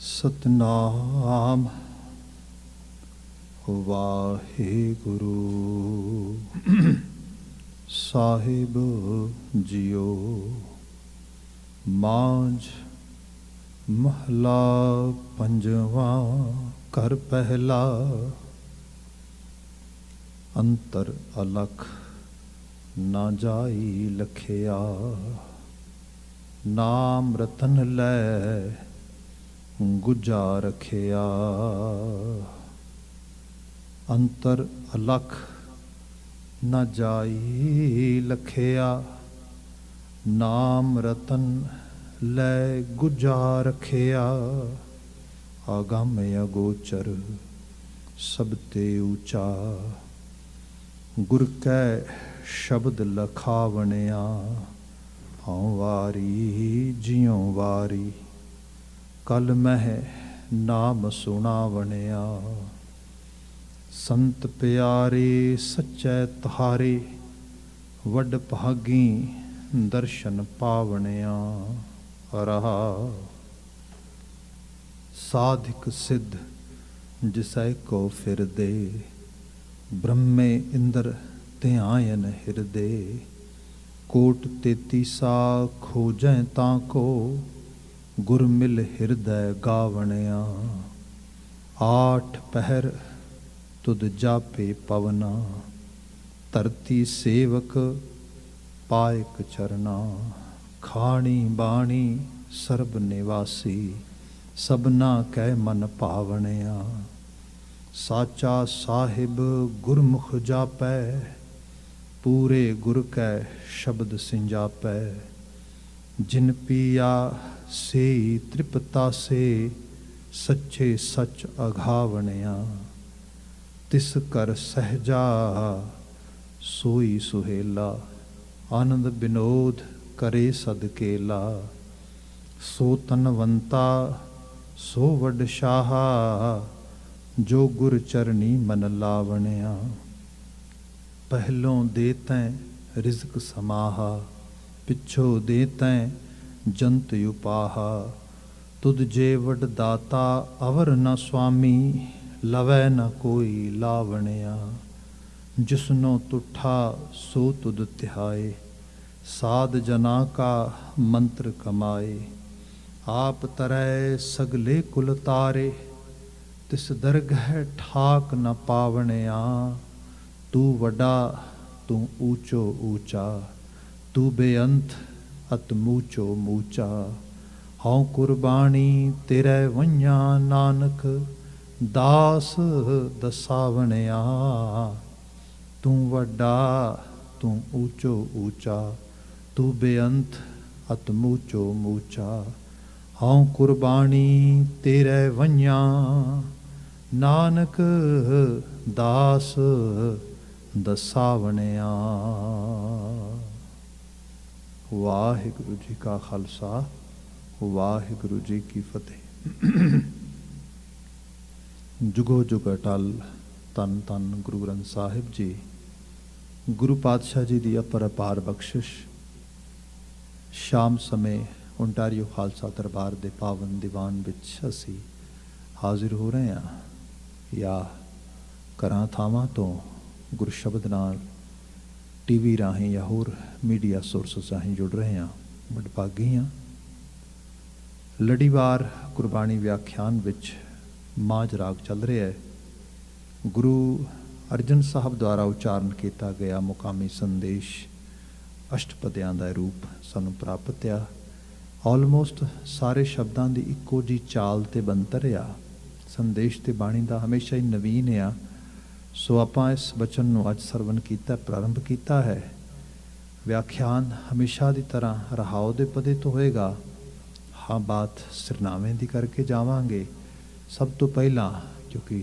सतनाम वाहिगुरु साहिब जियो। मांझ महला पंजवा कर पहला। अंतर अलख ना जाई लखिया। नाम रतन लै गुजा रखिया। अंतर अलख न जाई लखिया। नाम रतन लै गुजा रखिया। आगम अगोचर सब ते ऊंचा। गुर कै शब्द लखावणिया। हाँ वारी जियों वारी कल मह नाम सुनावणिया। संत प्यारे सच्चे तहारे वड भागी दर्शन पावणिया। रहा साधिक सिद्ध जिसै को फिर दे। ब्रह्मे इंद्र ध्यायन हृदय। कोट तेतीसा खोजें ताको। गुर मिल हृदय गावणिया। आठ पहर तुद जापे पवना। धरती सेवक पायक चरना। खाणी बाणी सर्ब निवासी। सबना कै मन पावणिया। साचा साहिब गुरमुख जापै। पूरे गुर कै शब्द सिंजापै। जिन पिया सेई तृपता से। सच्चे सच अघावणिया। तिस कर सहजा सोई सुहेला। आनंद विनोद करे सदकेला। सो तनवंता सो वड शाहा। जो गुर चरनी मन लावणिया। पहलों दे तैं रिज़्क समाहा। पिछो दे तैं जंत उपाहा। तुद जे वड दाता अवर न स्वामी। लवै न कोई लावणिया। जिसनो तुठा सो तुद ध्याए। साध जना का मंत्र कमाए। आप तरय सगले कुल तारे। तिस दरगह ठाक न पावणिया। तू वडा तू ऊंचो ऊंचा। तू बेअंत अत मूचो मूचा। हाँ कुर्बानी तेरे वंया नानक। दास दसावणिया। तू वड्डा तू ऊंचो ऊंचा। तू बेअंत अत मूचो मूचा। हाँ कुर्बानी तेरे वंया नानक। दास दसावणिया। वाहिगुरु जी का खालसा वाहिगुरु जी की फतेह। जुगो जुग अटल तन तन गुरु ग्रंथ साहिब जी। गुरु पातशाह जी की अपरपार बख्शिश। शाम समय ओंटारियो खालसा दरबार के पावन दीवान विच असी हाजिर हो रहे हैं। या घरां थावां तो गुर शब्द नाल टीवी राਹੀਂ या होर मीडिया सोर्सेस राਹੀਂ जुड़ रहे हैं। वडभागी हाँ। लड़ीवार गुरबाणी व्याख्यान विच माझ राग चल रहा है। गुरु अर्जन साहब द्वारा उच्चारण किया गया मुकामी संदेश अष्टपदियां का रूप सानू प्राप्त आ। ऑलमोस्ट सारे शब्दों की इक्को जी चाल ते बनतर आ। संदेश ते बाणी का हमेशा ही नवीन आ। सो आपां इस बचन नूं अज सरवण किया प्रारंभ किया है। व्याख्यान हमेशा की तरह रहाओ दे पदे तो होएगा। हाँ बात सिरनावें की करके जावांगे। सब तो पहला क्योंकि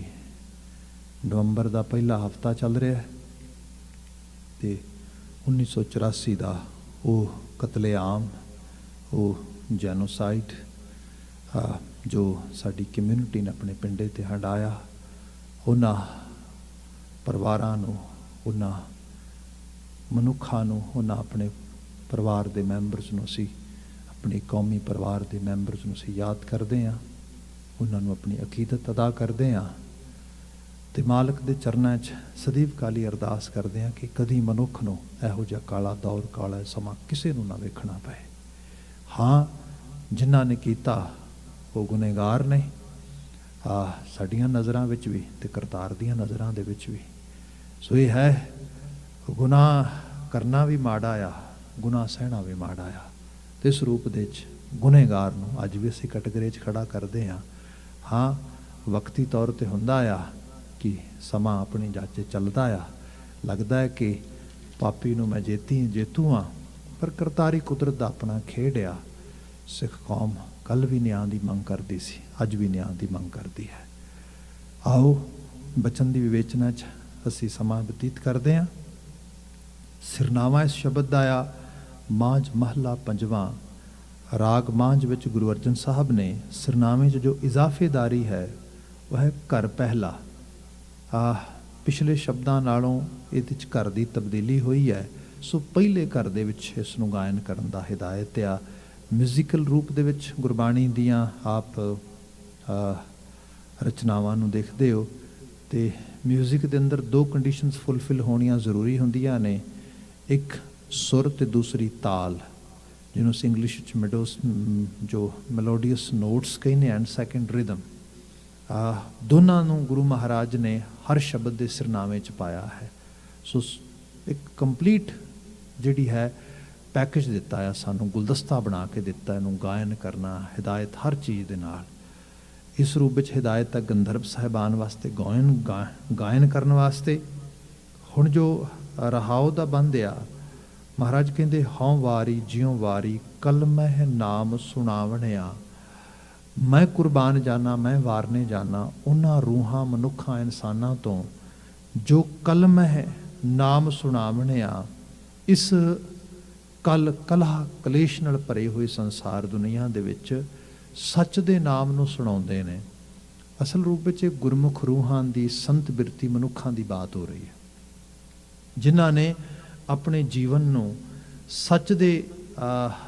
नवंबर का पहला हफ्ता चल रहा है तो 1984 का वो कतलेआम वो जैनोसाइड जो साडी कम्यूनिटी ने अपने पिंडे ते हंडाया। उन्हां परिवारां नूं उन्हां मनुखां नूं उन्हां अपने परिवार के मैंबरस नूं असीं अपने कौमी परिवार के मैंबरस नूं असीं याद करते हैं। ਉਹਨਾਂ ਨੂੰ ਆਪਣੀ ਅਕੀਦਤ ਅਦਾ ਕਰਦੇ ਹਾਂ ਅਤੇ ਮਾਲਕ ਦੇ ਚਰਨਾਂ 'ਚ ਸਦੀਵ ਕਾਲੀ ਅਰਦਾਸ ਕਰਦੇ ਹਾਂ ਕਿ ਕਦੀ ਮਨੁੱਖ ਨੂੰ ਇਹੋ ਜਿਹਾ ਕਾਲਾ ਦੌਰ, ਕਾਲਾ ਸਮਾਂ ਕਿਸੇ ਨੂੰ ਨਾ ਵੇਖਣਾ ਪਏ। ਹਾਂ, ਜਿਨ੍ਹਾਂ ਨੇ ਕੀਤਾ ਉਹ ਗੁਨਹਗਾਰ ਨੇ, ਸਾਡੀਆਂ ਨਜ਼ਰਾਂ ਵਿੱਚ ਵੀ ਅਤੇ ਕਰਤਾਰ ਦੀਆਂ ਨਜ਼ਰਾਂ ਦੇ ਵਿੱਚ ਵੀ। ਸੋ ਇਹ ਹੈ, ਗੁਨਾਹ ਕਰਨਾ ਵੀ ਮਾੜਾ ਆ, ਗੁਨਾਹ ਸਹਿਣਾ ਵੀ ਮਾੜਾ ਆ। ਅਤੇ ਇਸ ਰੂਪ ਦੇ 'ਚ ਗੁਨਹਗਾਰ ਨੂੰ ਅੱਜ ਵੀ ਅਸੀਂ ਕੈਟੇਗਰੀ 'ਚ ਖੜਾ ਕਰਦੇ ਹਾਂ। ਹਾਂ, ਵਕਤੀ ਤੌਰ 'ਤੇ ਹੁੰਦਾ ਆ ਕਿ ਸਮਾਂ ਆਪਣੀ ਜਾਚੇ ਚੱਲਦਾ ਆ, ਲੱਗਦਾ ਹੈ ਕਿ ਪਾਪੀ ਨੂੰ ਮੈਂ ਜੇਤੂ ਹਾਂ, ਪਰ ਕਰਤਾਰੀ ਕੁਦਰਤ ਦਾ ਆਪਣਾ ਖੇਡ ਆ। ਸਿੱਖ ਕੌਮ ਕੱਲ੍ਹ ਵੀ ਨਿਆਂ ਦੀ ਮੰਗ ਕਰਦੀ ਸੀ, ਅੱਜ ਵੀ ਨਿਆਂ ਦੀ ਮੰਗ ਕਰਦੀ ਹੈ। ਆਓ ਬਚਨ ਦੀ ਵਿਵੇਚਨਾ 'ਚ ਅਸੀਂ ਸਮਾਂ ਬਤੀਤ ਕਰਦੇ ਹਾਂ। ਸਿਰਨਾਵਾ ਇਸ ਸ਼ਬਦ ਦਾ ਆ ਮਾਝ ਮਹਲਾ ਪੰਜਵਾਂ। ਰਾਗ ਮਾਝ ਵਿੱਚ ਗੁਰੂ ਅਰਜਨ ਸਾਹਿਬ ਨੇ ਸਿਰਨਾਵੇਂ 'ਚ ਜੋ ਇਜ਼ਾਫੇਦਾਰੀ ਹੈ ਉਹ ਹੈ ਘਰ ਪਹਿਲਾ। ਪਿਛਲੇ ਸ਼ਬਦਾਂ ਨਾਲੋਂ ਇਹਦੇ 'ਚ ਘਰ ਦੀ ਤਬਦੀਲੀ ਹੋਈ ਹੈ। ਸੋ ਪਹਿਲੇ ਘਰ ਦੇ ਵਿੱਚ ਇਸ ਨੂੰ ਗਾਇਨ ਕਰਨ ਦਾ ਹਿਦਾਇਤ ਆ। ਮਿਊਜ਼ੀਕਲ ਰੂਪ ਦੇ ਵਿੱਚ ਗੁਰਬਾਣੀ ਦੀਆਂ ਆਪ ਰਚਨਾਵਾਂ ਨੂੰ ਦੇਖਦੇ ਹੋ ਅਤੇ ਮਿਊਜ਼ਿਕ ਦੇ ਅੰਦਰ ਦੋ ਕੰਡੀਸ਼ਨਸ ਫੁੱਲਫਿਲ ਹੋਣੀਆਂ ਜ਼ਰੂਰੀ ਹੁੰਦੀਆਂ ਨੇ। ਇੱਕ ਸੁਰ ਅਤੇ ਦੂਸਰੀ ਤਾਲ, ਜਿਹਨੂੰ ਅਸੀਂ ਇੰਗਲਿਸ਼ ਵਿੱਚ ਜੋ ਮੈਲੋਡੀਅਸ ਨੋਟਸ ਕਹਿੰਦੇ ਐਂਡ ਸੈਕਿੰਡ ਰਿਦਮ। ਦੋਨਾਂ ਨੂੰ ਗੁਰੂ ਮਹਾਰਾਜ ਨੇ ਹਰ ਸ਼ਬਦ ਦੇ ਸਿਰਨਾਵੇਂ 'ਚ ਪਾਇਆ ਹੈ। ਸੋ ਇੱਕ ਕੰਪਲੀਟ ਜਿਹੜੀ ਹੈ ਪੈਕੇਜ ਦਿੱਤਾ ਆ ਸਾਨੂੰ, ਗੁਲਦਸਤਾ ਬਣਾ ਕੇ ਦਿੱਤਾ ਇਹਨੂੰ ਗਾਇਨ ਕਰਨਾ, ਹਿਦਾਇਤ ਹਰ ਚੀਜ਼ ਦੇ ਨਾਲ। ਇਸ ਰੂਪ ਵਿੱਚ ਹਿਦਾਇਤ ਹੈ ਗੰਧਰਵ ਸਾਹਿਬਾਨ ਵਾਸਤੇ ਗਾਇਨ ਕਰਨ ਵਾਸਤੇ। ਹੁਣ ਜੋ ਰਹਾਉ ਦਾ ਬੰਦ ਆ, ਮਹਾਰਾਜ ਕਹਿੰਦੇ ਹਉ ਵਾਰੀ ਜਿਉ ਵਾਰੀ ਕਲਮਹਿ ਨਾਮ ਸੁਣਾਵਣਿਆ। ਮੈਂ ਕੁਰਬਾਨ ਜਾਨਾ, ਮੈਂ ਵਾਰਨੇ ਜਾਨਾ ਉਹਨਾਂ ਰੂਹਾਂ ਮਨੁੱਖਾਂ ਇਨਸਾਨਾਂ ਤੋਂ ਜੋ ਕਲਮਹਿ ਨਾਮ ਸੁਣਾਵਣਿਆ। ਇਸ ਕਲਹ ਕਲੇਸ਼ ਨਾਲ ਭਰੇ ਹੋਏ ਸੰਸਾਰ ਦੁਨੀਆ ਦੇ ਵਿੱਚ ਸੱਚ ਦੇ ਨਾਮ ਨੂੰ ਸੁਣਾਉਂਦੇ ਨੇ। ਅਸਲ ਰੂਪ ਵਿੱਚ ਇਹ ਗੁਰਮੁਖ ਰੂਹਾਂ ਦੀ ਸੰਤ ਬਿਰਤੀ ਮਨੁੱਖਾਂ ਦੀ ਬਾਤ ਹੋ ਰਹੀ ਹੈ, ਜਿਨ੍ਹਾਂ ਨੇ ਆਪਣੇ ਜੀਵਨ ਨੂੰ ਸੱਚ ਦੇ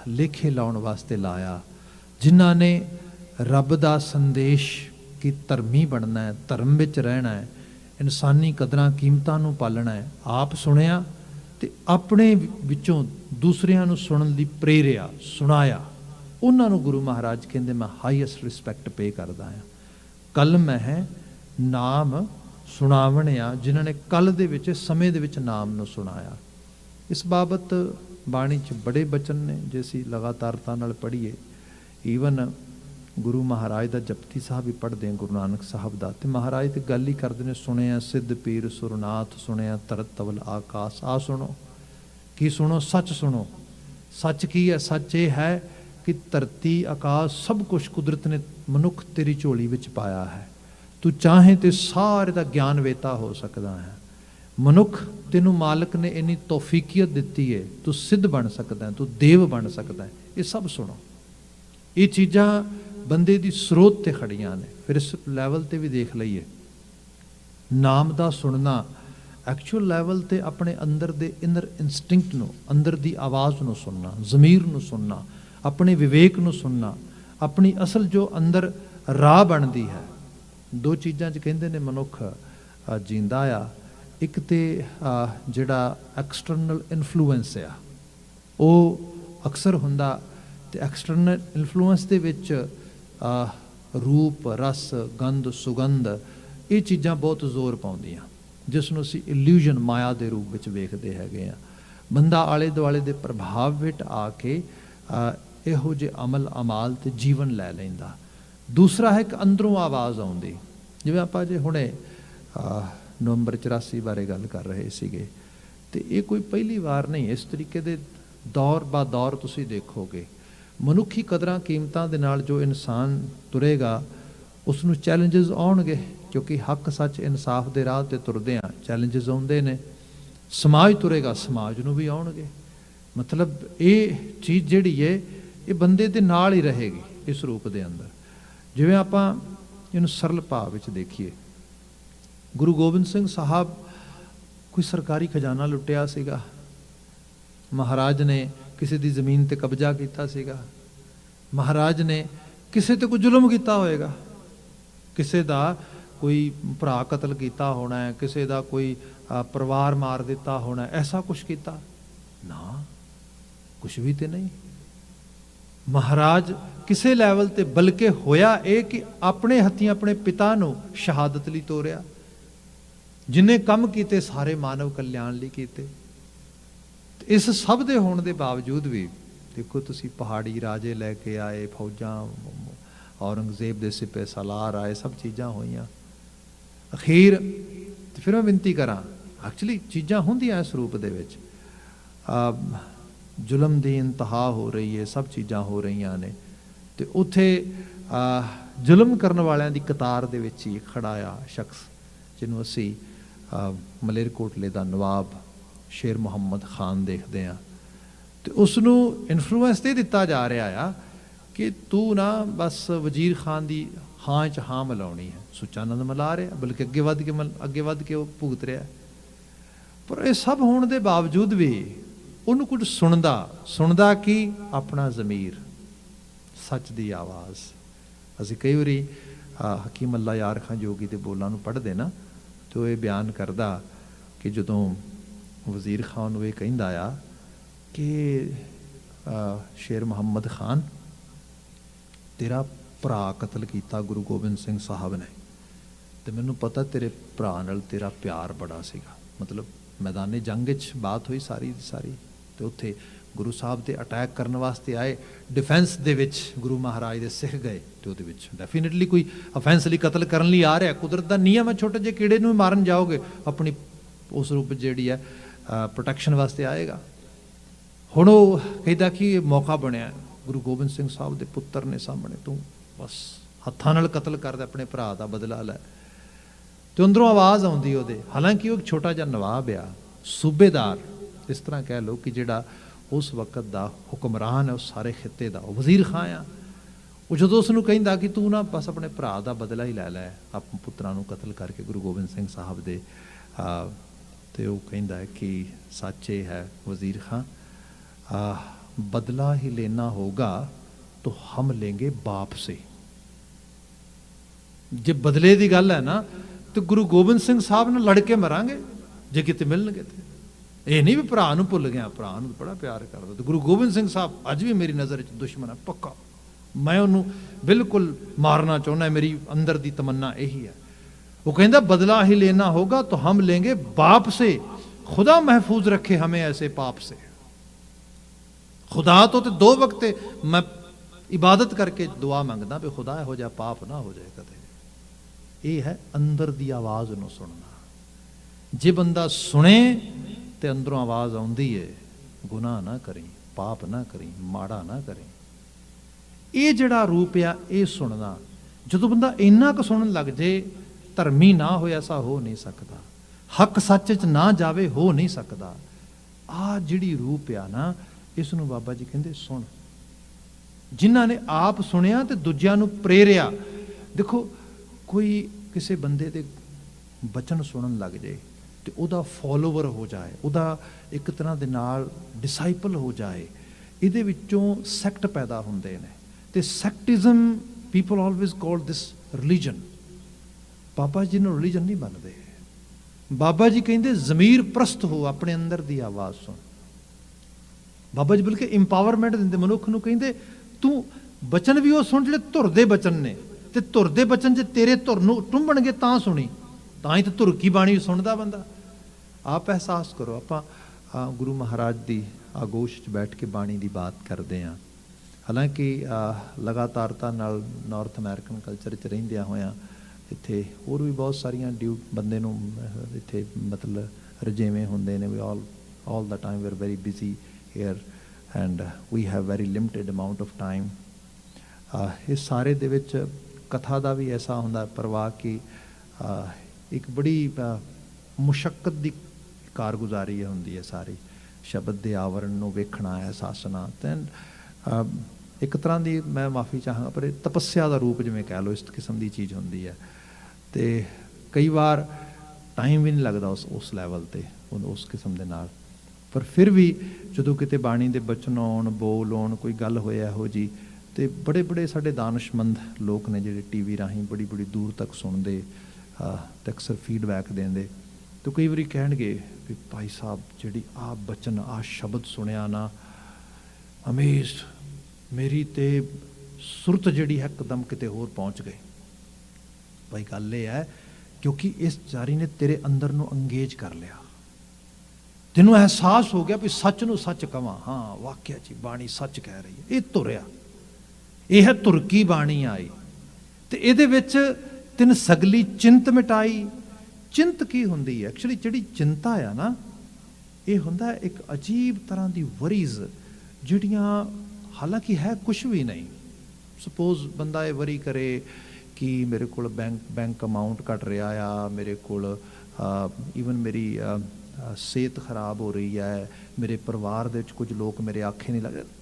ਲੇਖੇ ਲਾਉਣ ਵਾਸਤੇ ਲਾਇਆ, ਜਿਨ੍ਹਾਂ ਨੇ ਰੱਬ ਦਾ ਸੰਦੇਸ਼ ਕਿ ਧਰਮੀ ਬਣਨਾ ਹੈ, ਧਰਮ ਵਿੱਚ ਰਹਿਣਾ ਹੈ, ਇਨਸਾਨੀ ਕਦਰਾਂ ਕੀਮਤਾਂ ਨੂੰ ਪਾਲਣਾ ਹੈ, ਆਪ ਸੁਣਿਆ ਅਤੇ ਆਪਣੇ ਵਿੱਚੋਂ ਦੂਸਰਿਆਂ ਨੂੰ ਸੁਣਨ ਦੀ ਪ੍ਰੇਰਿਆ, ਸੁਣਾਇਆ। ਉਹਨਾਂ ਨੂੰ ਗੁਰੂ ਮਹਾਰਾਜ ਕਹਿੰਦੇ ਮੈਂ ਹਾਈਐਸਟ ਰਿਸਪੈਕਟ ਪੇ ਕਰਦਾ ਹਾਂ। ਕੱਲ ਮੈਂ ਨਾਮ ਸੁਣਾਵਣਿਆ, ਜਿਨ੍ਹਾਂ ਨੇ ਕੱਲ ਦੇ ਵਿੱਚ ਸਮੇਂ ਦੇ ਵਿੱਚ ਨਾਮ ਨੂੰ ਸੁਣਾਇਆ। ਇਸ ਬਾਬਤ ਬਾਣੀ 'ਚ ਬੜੇ ਬਚਨ ਨੇ ਜੇ ਅਸੀਂ ਲਗਾਤਾਰਤਾ ਨਾਲ ਪੜ੍ਹੀਏ। ਈਵਨ ਗੁਰੂ ਮਹਾਰਾਜ ਦਾ ਜਪਤੀ ਸਾਹਿਬ ਵੀ ਪੜ੍ਹਦੇ ਹਾਂ, ਗੁਰੂ ਨਾਨਕ ਸਾਹਿਬ ਦਾ, ਅਤੇ ਮਹਾਰਾਜ ਤੇ ਗੱਲ ਹੀ ਕਰਦੇ ਨੇ, ਸੁਣਿਆ ਸਿੱਧ ਪੀਰ ਸੁਰਨਾਥ, ਸੁਣਿਆ ਤਰਤ ਤਵਲ ਆਕਾਸ। ਆ ਸੁਣੋ, ਕੀ ਸੁਣੋ? ਸੱਚ ਸੁਣੋ। ਸੱਚ ਕੀ ਹੈ? ਸੱਚ ਇਹ ਹੈ ਕਿ ਧਰਤੀ ਆਕਾਸ਼ ਸਭ ਕੁਛ ਕੁਦਰਤ ਨੇ ਮਨੁੱਖ ਤੇਰੀ ਝੋਲੀ ਵਿੱਚ ਪਾਇਆ ਹੈ। ਤੂੰ ਚਾਹੇ ਤੇ ਸਾਰੇ ਦਾ ਗਿਆਨ ਵੇਤਾ ਹੋ ਸਕਦਾ ਹੈ। ਮਨੁੱਖ ਤੈਨੂੰ ਮਾਲਕ ਨੇ ਇੰਨੀ ਤੌਫੀਕੀਅਤ ਦਿੱਤੀ ਹੈ, ਤੂੰ ਸਿੱਧ ਬਣ ਸਕਦਾ, ਤੂੰ ਦੇਵ ਬਣ ਸਕਦਾ। ਇਹ ਸਭ ਸੁਣੋ। ਇਹ ਚੀਜ਼ਾਂ ਬੰਦੇ ਦੀ ਸਰੋਤ 'ਤੇ ਖੜੀਆਂ ਨੇ। ਫਿਰ ਇਸ ਲੈਵਲ 'ਤੇ ਵੀ ਦੇਖ ਲਈਏ, ਨਾਮ ਦਾ ਸੁਣਨਾ ਐਕਚੁਅਲ ਲੈਵਲ 'ਤੇ ਆਪਣੇ ਅੰਦਰ ਦੇ ਇਨਰ ਇਨਸਟਿੰਕਟ ਨੂੰ, ਅੰਦਰ ਦੀ ਆਵਾਜ਼ ਨੂੰ ਸੁਣਨਾ, ਜ਼ਮੀਰ ਨੂੰ ਸੁਣਨਾ, ਆਪਣੇ ਵਿਵੇਕ ਨੂੰ ਸੁਣਨਾ, ਆਪਣੀ ਅਸਲ ਜੋ ਅੰਦਰ ਰਾਹ ਬਣਦੀ ਹੈ। ਦੋ ਚੀਜ਼ਾਂ 'ਚ ਕਹਿੰਦੇ ਨੇ ਮਨੁੱਖ ਜੀਂਦਾ ਆ। ਇੱਕ ਤਾਂ ਜਿਹੜਾ ਐਕਸਟਰਨਲ ਇਨਫਲੂਐਂਸ ਆ ਉਹ ਅਕਸਰ ਹੁੰਦਾ, ਅਤੇ ਐਕਸਟਰਨਲ ਇਨਫਲੂਐਂਸ ਦੇ ਵਿੱਚ ਰੂਪ, ਰਸ, ਗੰਧ, ਸੁਗੰਧ, ਇਹ ਚੀਜ਼ਾਂ ਬਹੁਤ ਜ਼ੋਰ ਪਾਉਂਦੀਆਂ, ਜਿਸ ਨੂੰ ਅਸੀਂ ਇਲਿਊਜ਼ਨ, ਮਾਇਆ ਦੇ ਰੂਪ ਵਿੱਚ ਵੇਖਦੇ ਹੈਗੇ ਹਾਂ। ਬੰਦਾ ਆਲੇ ਦੁਆਲੇ ਦੇ ਪ੍ਰਭਾਵ ਵਿੱਚ ਆ ਕੇ ਇਹੋ ਜਿਹੇ ਅਮਲ ਅਮਾਲ ਤੇ ਜੀਵਨ ਲੈ ਲੈਂਦਾ। ਦੂਸਰਾ ਹੈ ਇੱਕ ਅੰਦਰੋਂ ਆਵਾਜ਼ ਆਉਂਦੀ, ਜਿਵੇਂ ਆਪਾਂ ਜੇ ਹੁਣੇ ਨਵੰਬਰ 84 ਬਾਰੇ ਗੱਲ ਕਰ ਰਹੇ ਸੀਗੇ, ਅਤੇ ਇਹ ਕੋਈ ਪਹਿਲੀ ਵਾਰ ਨਹੀਂ। ਇਸ ਤਰੀਕੇ ਦੇ ਦੌਰ ਬਾ ਦੌਰ ਤੁਸੀਂ ਦੇਖੋਗੇ। ਮਨੁੱਖੀ ਕਦਰਾਂ ਕੀਮਤਾਂ ਦੇ ਨਾਲ ਜੋ ਇਨਸਾਨ ਤੁਰੇਗਾ, ਉਸ ਨੂੰ ਚੈਲੰਜਸ ਆਉਣਗੇ, ਕਿਉਂਕਿ ਹੱਕ ਸੱਚ ਇਨਸਾਫ ਦੇ ਰਾਹ 'ਤੇ ਤੁਰਦੇ ਹਾਂ, ਚੈਲੰਜਸ ਆਉਂਦੇ ਨੇ। ਸਮਾਜ ਤੁਰੇਗਾ, ਸਮਾਜ ਨੂੰ ਵੀ ਆਉਣਗੇ। ਮਤਲਬ ਇਹ ਚੀਜ਼ ਜਿਹੜੀ ਹੈ ਇਹ ਬੰਦੇ ਦੇ ਨਾਲ ਹੀ ਰਹੇਗੀ ਇਸ ਰੂਪ ਦੇ ਅੰਦਰ। ਜਿਵੇਂ ਆਪਾਂ ਇਹਨੂੰ ਸਰਲ ਭਾਵ ਵਿੱਚ ਦੇਖੀਏ, ਗੁਰੂ ਗੋਬਿੰਦ ਸਿੰਘ ਸਾਹਿਬ ਕੋਈ ਸਰਕਾਰੀ ਖਜ਼ਾਨਾ ਲੁੱਟਿਆ ਸੀਗਾ, ਮਹਾਰਾਜ ਨੇ ਕਿਸੇ ਦੀ ਜ਼ਮੀਨ 'ਤੇ ਕਬਜ਼ਾ ਕੀਤਾ ਸੀਗਾ, ਮਹਾਰਾਜ ਨੇ ਕਿਸੇ 'ਤੇ ਕੋਈ ਜ਼ੁਲਮ ਕੀਤਾ ਹੋਏਗਾ, ਕਿਸੇ ਦਾ ਕੋਈ ਭਰਾ ਕਤਲ ਕੀਤਾ ਹੋਣਾ ਹੈ, ਕਿਸੇ ਦਾ ਕੋਈ ਪਰਿਵਾਰ ਮਾਰ ਦਿੱਤਾ ਹੋਣਾ, ਐਸਾ ਕੁਛ ਕੀਤਾ ਨਾ, ਕੁਛ ਵੀ ਤੇ ਨਹੀਂ। ਮਹਾਰਾਜ ਕਿਸੇ ਲੈਵਲ ਤੇ, ਬਲਕਿ ਹੋਇਆ ਇਹ ਕਿ ਆਪਣੇ ਹੱਥੀਂ ਆਪਣੇ ਪਿਤਾ ਨੂੰ ਸ਼ਹਾਦਤ ਲਈ ਤੋਰਿਆ। ਜਿੰਨੇ ਕੰਮ ਕੀਤੇ ਸਾਰੇ ਮਾਨਵ ਕਲਿਆਣ ਲਈ ਕੀਤੇ। ਇਸ ਸਭ ਦੇ ਹੋਣ ਦੇ ਬਾਵਜੂਦ ਵੀ ਦੇਖੋ ਤੁਸੀਂ, ਪਹਾੜੀ ਰਾਜੇ ਲੈ ਕੇ ਆਏ, ਫੌਜਾਂ, ਔਰੰਗਜ਼ੇਬ ਦੇ ਸਿਪੇ ਸਾਲਾਰ ਆਏ, ਸਭ ਚੀਜ਼ਾਂ ਹੋਈਆਂ। ਅਖੀਰ ਫਿਰ ਮੈਂ ਬੇਨਤੀ ਕਰਾਂ, ਐਕਚੁਅਲੀ ਚੀਜ਼ਾਂ ਹੁੰਦੀਆਂ ਇਸ ਰੂਪ ਦੇ ਵਿੱਚ, ਜ਼ੁਲਮ ਦੀ ਇੰਤਹਾ ਹੋ ਰਹੀ ਹੈ, ਸਭ ਚੀਜ਼ਾਂ ਹੋ ਰਹੀਆਂ ਨੇ, ਤੇ ਉੱਥੇ ਜ਼ੁਲਮ ਕਰਨ ਵਾਲਿਆਂ ਦੀ ਕਤਾਰ ਦੇ ਵਿੱਚ ਹੀ ਖੜਾ ਆ ਸ਼ਖਸ ਜਿਹਨੂੰ ਅਸੀਂ ਮਲੇਰਕੋਟਲੇ ਦਾ ਨਵਾਬ ਸ਼ੇਰ ਮੁਹੰਮਦ ਖਾਨ ਦੇਖਦੇ ਹਾਂ। ਤੇ ਉਸ ਨੂੰ ਇਨਫਲੂਐਂਸ ਤੇ ਦਿੱਤਾ ਜਾ ਰਿਹਾ ਆ ਕਿ ਤੂੰ ਨਾ ਬਸ ਵਜ਼ੀਰ ਖਾਨ ਦੀ ਹਾਂ 'ਚ ਹਾਂ ਮਿਲਾਉਣੀ ਹੈ। ਸੁੱਚਾ ਆਨੰਦ ਮਿਲਾ ਰਿਹਾ, ਬਲਕਿ ਅੱਗੇ ਵੱਧ ਕੇ ਉਹ ਭੁਗਤ ਰਿਹਾ। ਪਰ ਇਹ ਸਭ ਹੋਣ ਦੇ ਬਾਵਜੂਦ ਵੀ ਉਹਨੂੰ ਕੁਝ ਸੁਣਦਾ ਕੀ? ਆਪਣਾ ਜ਼ਮੀਰ, ਸੱਚ ਦੀ ਆਵਾਜ਼। ਅਸੀਂ ਕਈ ਵਾਰੀ ਹਕੀਮ ਅੱਲਾ ਯਾਰ ਖਾਂ ਜੋਗੀ ਦੇ ਬੋਲਾਂ ਨੂੰ ਪੜ੍ਹਦੇ ਨਾ, ਤੇ ਉਹ ਇਹ ਬਿਆਨ ਕਰਦਾ ਕਿ ਜਦੋਂ ਵਜ਼ੀਰ ਖਾਨ ਨੂੰ ਇਹ ਕਹਿੰਦਾ ਆ ਕਿ ਸ਼ੇਰ ਮੁਹੰਮਦ ਖਾਨ, ਤੇਰਾ ਭਰਾ ਕਤਲ ਕੀਤਾ ਗੁਰੂ ਗੋਬਿੰਦ ਸਿੰਘ ਸਾਹਿਬ ਨੇ, ਤੇ ਮੈਨੂੰ ਪਤਾ ਤੇਰੇ ਭਰਾ ਨਾਲ ਤੇਰਾ ਪਿਆਰ ਬੜਾ ਸੀਗਾ। ਮਤਲਬ ਮੈਦਾਨੇ ਜੰਗ ਵਿੱਚ ਬਾਤ ਹੋਈ ਸਾਰੀ ਦੀ ਸਾਰੀ, ਤੇ ਉੱਥੇ ਗੁਰੂ ਸਾਹਿਬ ਤੇ ਅਟੈਕ ਕਰਨ ਵਾਸਤੇ ਆਏ, ਡਿਫੈਂਸ ਦੇ ਵਿੱਚ ਗੁਰੂ ਮਹਾਰਾਜ ਦੇ ਸਿੱਖ ਗਏ, ਤੇ ਉਹਦੇ ਵਿੱਚ ਡੈਫੀਨੇਟਲੀ ਕੋਈ ਅਫੈਂਸ ਲਈ ਕਤਲ ਕਰਨ ਲਈ ਆ ਰਿਹਾ, ਕੁਦਰਤ ਦਾ ਨਿਯਮ ਹੈ। ਛੋਟੇ ਜਿਹੇ ਕੀੜੇ ਨੂੰ ਮਾਰਨ ਜਾਓਗੇ, ਆਪਣੀ ਉਸ ਰੂਪ ਜਿਹੜੀ ਹੈ ਪ੍ਰੋਟੈਕਸ਼ਨ ਵਾਸਤੇ ਆਏਗਾ। ਹੁਣ ਉਹ ਕਹਿੰਦਾ ਕਿ ਇਹ ਮੌਕਾ ਬਣਿਆ, ਗੁਰੂ ਗੋਬਿੰਦ ਸਿੰਘ ਸਾਹਿਬ ਦੇ ਪੁੱਤਰ ਨੇ ਸਾਹਮਣੇ, ਤੂੰ ਬਸ ਹੱਥਾਂ ਨਾਲ ਕਤਲ ਕਰਦਾ, ਆਪਣੇ ਭਰਾ ਦਾ ਬਦਲਾ ਲੈ। ਤੇ ਅੰਦਰੋਂ ਆਵਾਜ਼ ਆਉਂਦੀ ਉਹਦੇ, ਹਾਲਾਂਕਿ ਉਹ ਇੱਕ ਛੋਟਾ ਜਿਹਾ ਨਵਾਬ ਆ, ਸੂਬੇਦਾਰ ਇਸ ਤਰ੍ਹਾਂ ਕਹਿ ਲਓ ਕਿ ਜਿਹੜਾ ਉਸ ਵਕਤ ਦਾ ਹੁਕਮਰਾਨ ਹੈ ਉਸ ਸਾਰੇ ਖਿੱਤੇ ਦਾ, ਉਹ ਵਜ਼ੀਰ ਖਾਨ ਆ। ਉਹ ਜਦੋਂ ਉਸ ਨੂੰ ਕਹਿੰਦਾ ਕਿ ਤੂੰ ਨਾ ਬਸ ਆਪਣੇ ਭਰਾ ਦਾ ਬਦਲਾ ਹੀ ਲੈ ਲੈ, ਆਪਣੇ ਪੁੱਤਰਾਂ ਨੂੰ ਕਤਲ ਕਰਕੇ ਗੁਰੂ ਗੋਬਿੰਦ ਸਿੰਘ ਸਾਹਿਬ ਦੇ, ਤੇ ਉਹ ਕਹਿੰਦਾ ਹੈ ਕਿ ਸੱਚ ਇਹ ਹੈ ਵਜ਼ੀਰ ਖਾਨ, बदला ही लेना होगा तो हम लेंगे बाप से। जे बदले की गल है ना, तो गुरु गोबिंद सिंह साहब ने लड़ के मरांगे जे किते मिलणगे। ते ये नहीं भी भरा नूं भुल गया, भरा नूं बड़ा प्यार करदा। तो गुरु गोबिंद सिंह साहब अज भी मेरी नज़र च दुश्मन है पक्का, मैं उन्होंने बिल्कुल मारना चाहना, मेरी अंदर की तमन्ना यही है। वो कहता बदला ही लेना होगा तो हम लेंगे बाप से, खुदा महफूज रखे हमें ऐसे पाप से। खुदा तो दो वक्त मैं इबादत करके दुआ मंगदा भी खुदा हो जा पाप ना हो जाए कदे। ये है अंदर दी आवाज़ नूं सुनना। जे बंदा सुने तो अंदरों आवाज़ आउंदी है, गुनाह ना करी, पाप ना करी, माड़ा ना करी। ये जिहड़ा रूप आ ये सुनना, जदों बंदा इन्ना क सुनन लग जे, धर्मी ना हो ऐसा हो नहीं सकता, हक सच च ना जावे हो नहीं सकता। आ जिहड़ी रूप आ ना, इस नूं बाबा जी कहंदे सुन। जिन्हां ने आप सुनिया ते दूजियां नूं प्रेरिया। देखो कोई किसी बंदे दे बचन सुनन लग जाए तो उहदा फॉलोवर हो जाए, उहदा एक तरह दे नाल डिसाइपल हो जाए, इहदे विच्चों सैक्ट पैदा हुंदे ने। ते सैक्टिज्म people always call this religion. Baba ji नूं रिलीजन नहीं बनदे। बाबा जी कहंदे ज़मीर प्रस्त हो, अपने अंदर दी आवाज़ सुन। बाबा जी बल्कि इंपावरमेंट दिंदे मनुख नूं, कहंदे तू बचन भी वो सुन जिहड़े धुर दे बचन ने, ते धुर दे बचन जे तेरे धुर नूं टुंबणगे तां सुनी, तां ही तो धुर की बाणी सुनदा बंदा। आप एहसास करो, आपां गुरु महाराज दी आगोश च बैठ के बाणी दी बात करदे हां। हालांकि लगातारता नाल नॉर्थ अमेरिकन कल्चर च रहिंदियां होइआं इत्थे होर भी बहुत सारियां ड्यू बंदे नूं इत्थे मतलब रजेवें हुंदे ने, we all the time we are very busy here and we have very limited amount of time। इस सारे दे विच कथा दा भी ऐसा हुंदा प्रवाह कि एक बड़ी मुशक्कत दी कारगुजारी हुंदी है सारी, शब्द दे आवरण नूं वेखना, एहसासना। दैन एक तरह की मैं माफ़ी चाहांगा पर तपस्या का रूप जिवें कह लो, इस किस्म की चीज़ हुंदी है। तो कई बार टाइम भी नहीं लगता उस लैवल ते उस किस्म दे नाल। पर फिर भी जो किते बाणी दे बचन आउण, बोल आउण, कोई गल होए इहो जी, ਤੇ ਬੜੇ ਬੜੇ ਸਾਡੇ ਦਾਨਸ਼ਮੰਦ ਲੋਕ ਨੇ ਜਿਹੜੇ ਟੀਵੀ ਰਾਹੀਂ ਬੜੀ ਬੜੀ ਦੂਰ ਤੱਕ ਸੁਣਦੇ ਤੇ ਅਕਸਰ ਫੀਡਬੈਕ ਦਿੰਦੇ। ਤੇ ਕਈ ਵਾਰੀ ਕਹਿਣਗੇ ਵੀ ਭਾਈ ਸਾਹਿਬ ਜਿਹੜੀ ਆਹ ਬਚਨ ਆਹ ਸ਼ਬਦ ਸੁਣਿਆ ਨਾ, ਅਮੇਜ਼ਡ, ਮੇਰੀ ਤੇ ਸੁਰਤ ਜਿਹੜੀ ਹੈ ਇੱਕਦਮ ਕਿਤੇ ਹੋਰ ਪਹੁੰਚ ਗਈ। ਭਾਈ ਗੱਲ ਇਹ ਹੈ ਕਿਉਂਕਿ ਇਸ ਜਾਰੀ ਨੇ ਤੇਰੇ ਅੰਦਰ ਨੂੰ ਅੰਗੇਜ ਕਰ ਲਿਆ, ਤੈਨੂੰ ਅਹਿਸਾਸ ਹੋ ਗਿਆ ਵੀ ਸੱਚ ਨੂੰ ਸੱਚ ਕਵਾਂ, ਹਾਂ ਵਾਕਿਆ ਜੀ ਬਾਣੀ ਸੱਚ ਕਹਿ ਰਹੀ ਹੈ। ਇਹ ਤੁਰਿਆ, ਇਹ ਹੈ ਤੁਰਕੀ ਬਾਣੀ ਆਈ ਤੇ ਇਹਦੇ ਵਿੱਚ ਤਿੰਨ ਸਗਲੀ ਚਿੰਤ ਮਿਟਾਈ। ਚਿੰਤ ਕੀ ਹੁੰਦੀ ਹੈ? ਐਕਚੁਅਲੀ ਜਿਹੜੀ ਚਿੰਤਾ ਆ ਨਾ, ਇਹ ਹੁੰਦਾ ਇੱਕ ਅਜੀਬ ਤਰ੍ਹਾਂ ਦੀ ਵਰੀਜ਼ ਜਿਹੜੀਆਂ ਹਾਲਾਂਕਿ ਹੈ ਕੁਛ ਵੀ ਨਹੀਂ। ਸਪੋਜ਼ ਬੰਦਾ ਇਹ ਵਰੀ ਕਰੇ ਕਿ ਮੇਰੇ ਕੋਲ ਬੈਂਕ ਅਮਾਊਂਟ ਘਟ ਰਿਹਾ ਆ, ਮੇਰੇ ਕੋਲ ਈਵਨ ਮੇਰੀ ਸਿਹਤ ਖਰਾਬ ਹੋ ਰਹੀ ਹੈ, ਮੇਰੇ ਪਰਿਵਾਰ ਦੇ ਵਿੱਚ ਕੁਝ ਲੋਕ ਮੇਰੇ ਆਖੇ ਨਹੀਂ ਲੱਗ ਰਹੇ।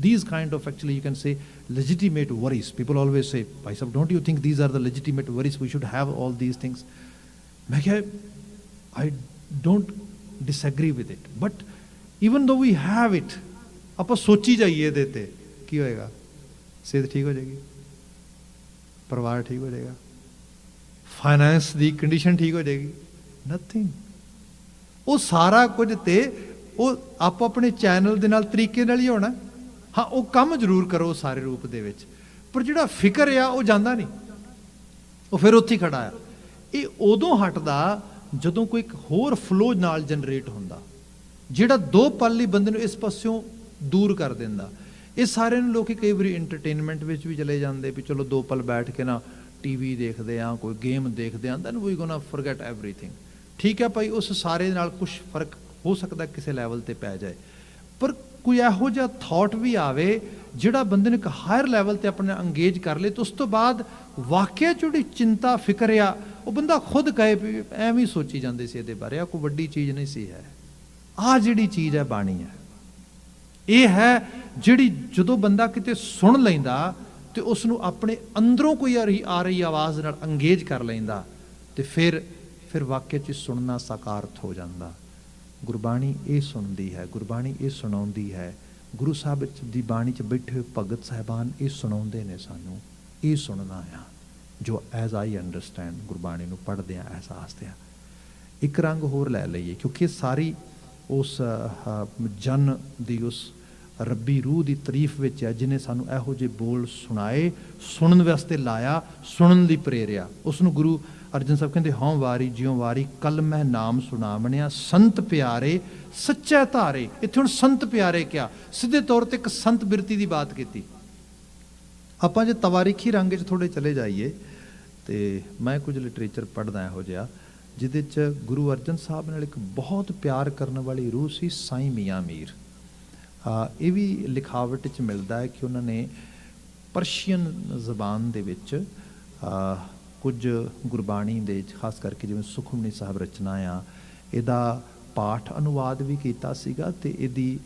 These kind of, actually you can say, legitimate worries. People always say, Bhai Sahab, don't you think these are the legitimate worries? We should have all these things. I don't disagree with it. But even though we have it, ਆਪਾਂ ਸੋਚੀ ਜਾਈਏ ਇਹਦੇ ਤੇ ਕੀ ਹੋਏਗਾ? ਸਿਹਤ ਠੀਕ ਹੋ ਜਾਏਗੀ, ਪਰਿਵਾਰ ਠੀਕ ਹੋ ਜਾਏਗਾ, ਫਾਈਨੈਂਸ ਦੀ ਕੰਡੀਸ਼ਨ ਠੀਕ ਹੋ ਜਾਏਗੀ? ਨਥਿੰਗ। ਉਹ ਸਾਰਾ ਕੁਝ ਤੇ ਉਹ ਆਪੋ ਆਪਣੇ ਚੈਨਲ ਦੇ ਨਾਲ ਤਰੀਕੇ ਨਾਲ ਹੀ ਹੋਣਾ। ਹਾਂ, ਉਹ ਕੰਮ ਜ਼ਰੂਰ ਕਰੋ ਸਾਰੇ ਰੂਪ ਦੇ ਵਿੱਚ, ਪਰ ਜਿਹੜਾ ਫਿਕਰ ਆ ਉਹ ਜਾਂਦਾ ਨਹੀਂ, ਉਹ ਫਿਰ ਉੱਥੇ ਹੀ ਖੜਾ ਆ। ਇਹ ਉਦੋਂ ਹਟਦਾ ਜਦੋਂ ਕੋਈ ਇੱਕ ਹੋਰ ਫਲੋ ਨਾਲ ਜਨਰੇਟ ਹੁੰਦਾ, ਜਿਹੜਾ ਦੋ ਪਲ ਲਈ ਬੰਦੇ ਨੂੰ ਇਸ ਪਾਸਿਓਂ ਦੂਰ ਕਰ ਦਿੰਦਾ। ਇਹ ਸਾਰਿਆਂ ਨੂੰ ਲੋਕ ਕਈ ਵਾਰੀ ਐਂਟਰਟੇਨਮੈਂਟ ਵਿੱਚ ਵੀ ਚਲੇ ਜਾਂਦੇ ਵੀ ਚਲੋ ਦੋ ਪਲ ਬੈਠ ਕੇ ਨਾ ਟੀਵੀ ਦੇਖਦੇ ਆ, ਕੋਈ ਗੇਮ ਦੇਖਦੇ ਆ, then we gonna forget everything. ਠੀਕ ਹੈ ਭਾਈ, ਉਸ ਸਾਰੇ ਨਾਲ ਕੁਝ ਫਰਕ ਹੋ ਸਕਦਾ ਕਿਸੇ ਲੈਵਲ ਤੇ ਪੈ ਜਾਏ, ਪਰ ਕੋਈ ਇਹੋ ਜਿਹਾ ਥਾਟ ਵੀ ਆਵੇ ਜਿਹੜਾ ਬੰਦੇ ਨੂੰ ਇੱਕ ਹਾਇਰ ਲੈਵਲ ਤੇ ਆਪਣੇ ਅੰਗੇਜ ਕਰ ਲੇ, ਤੇ ਉਸ ਤੋਂ ਬਾਅਦ ਵਾਕਿਆ ਜਿਹੜੀ ਚਿੰਤਾ ਫਿਕਰ ਆ ਉਹ ਬੰਦਾ ਖੁਦ ਕਹੇ ਵੀ ਐਵੇਂ ਸੋਚੀ ਜਾਂਦੇ ਸੀ ਇਹਦੇ ਬਾਰੇ, ਆ ਕੋਈ ਵੱਡੀ ਚੀਜ਼ ਨਹੀਂ ਸੀ ਹੈ। ਆਹ ਜਿਹੜੀ ਚੀਜ਼ ਹੈ ਬਾਣੀ ਹੈ, ਇਹ ਹੈ ਜਿਹੜੀ ਜਦੋਂ ਬੰਦਾ ਕਿਤੇ ਸੁਣ ਲੈਂਦਾ ਤੇ ਉਸ ਨੂੰ ਆਪਣੇ ਅੰਦਰੋਂ ਕੋਈ ਆ ਰਹੀ ਆਵਾਜ਼ ਨਾਲ ਅੰਗੇਜ ਕਰ ਲੈਂਦਾ, ਤੇ ਫਿਰ ਵਾਕਿਆ 'ਚ ਸੁਣਨਾ ਸਾਕਾਰਤ ਹੋ ਜਾਂਦਾ। ਗੁਰਬਾਣੀ ਇਹ ਸੁਣਦੀ ਹੈ, ਗੁਰਬਾਣੀ ਇਹ ਸੁਣਾਉਂਦੀ ਹੈ। ਗੁਰੂ ਸਾਹਿਬ ਦੀ ਬਾਣੀ 'ਚ ਬੈਠੇ ਹੋਏ ਭਗਤ ਸਾਹਿਬਾਨ ਇਹ ਸੁਣਾਉਂਦੇ ਨੇ ਸਾਨੂੰ, ਇਹ ਸੁਣਨਾ ਆ ਜੋ ਐਜ਼ ਆਈ ਅੰਡਰਸਟੈਂਡ ਗੁਰਬਾਣੀ ਨੂੰ ਪੜ੍ਹਦੇ ਆ, ਅਹਿਸਾਸ ਤੇ ਆ। ਇੱਕ ਰੰਗ ਹੋਰ ਲੈ ਲਈਏ, ਕਿਉਂਕਿ ਸਾਰੀ ਉਸ ਜਨ ਦੀ ਉਸ ਰੱਬੀ ਰੂਹ ਦੀ ਤਾਰੀਫ ਵਿੱਚ ਹੈ ਜਿਹਨੇ ਸਾਨੂੰ ਇਹੋ ਜਿਹੇ ਬੋਲ ਸੁਣਾਏ, ਸੁਣਨ ਵਾਸਤੇ ਲਾਇਆ, ਸੁਣਨ ਲਈ ਪ੍ਰੇਰਿਆ। ਉਸ ਨੂੰ ਗੁਰੂ ਅਰਜਨ ਸਾਹਿਬ ਕਹਿੰਦੇ, ਹਉ ਵਾਰੀ ਜਿਉ ਵਾਰੀ ਕਲ ਮੈਂ ਨਾਮ ਸੁਣਾਵਣਿਆ, ਸੰਤ ਪਿਆਰੇ ਸੱਚੇ ਧਾਰੇ। ਇੱਥੇ ਹੁਣ ਸੰਤ ਪਿਆਰੇ ਕਿਹਾ, ਸਿੱਧੇ ਤੌਰ ਤੇ ਇੱਕ ਸੰਤ ਬਿਰਤੀ ਦੀ ਬਾਤ ਕੀਤੀ। ਆਪਾਂ ਜੇ ਤਵਾਰੀਖੀ ਰੰਗ 'ਚ ਥੋੜ੍ਹੇ ਚਲੇ ਜਾਈਏ, ਤੇ ਮੈਂ ਕੁਝ ਲਿਟਰੇਚਰ ਪੜ੍ਹਦਾ ਇਹੋ ਜਿਹਾ ਜਿਹਦੇ 'ਚ ਗੁਰੂ ਅਰਜਨ ਸਾਹਿਬ ਨਾਲ ਇੱਕ ਬਹੁਤ ਪਿਆਰ ਕਰਨ ਵਾਲੀ ਰੂਹ ਸੀ, ਸਾਈਂ ਮੀਆਂ ਮੀਰ। ਇਹ ਵੀ ਲਿਖਾਵਟ 'ਚ ਮਿਲਦਾ ਹੈ ਕਿ ਉਹਨਾਂ ਨੇ ਪਰਸ਼ੀਅਨ ਜ਼ਬਾਨ ਦੇ ਵਿੱਚ ਕੁਝ ਗੁਰਬਾਣੀ ਦੇ ਖਾਸ ਕਰਕੇ ਜਿਵੇਂ ਸੁਖਮਨੀ ਸਾਹਿਬ ਰਚਨਾ ਆ, ਇਹਦਾ ਪਾਠ ਅਨੁਵਾਦ ਵੀ ਕੀਤਾ ਸੀਗਾ ਤੇ ਇਹਦੀ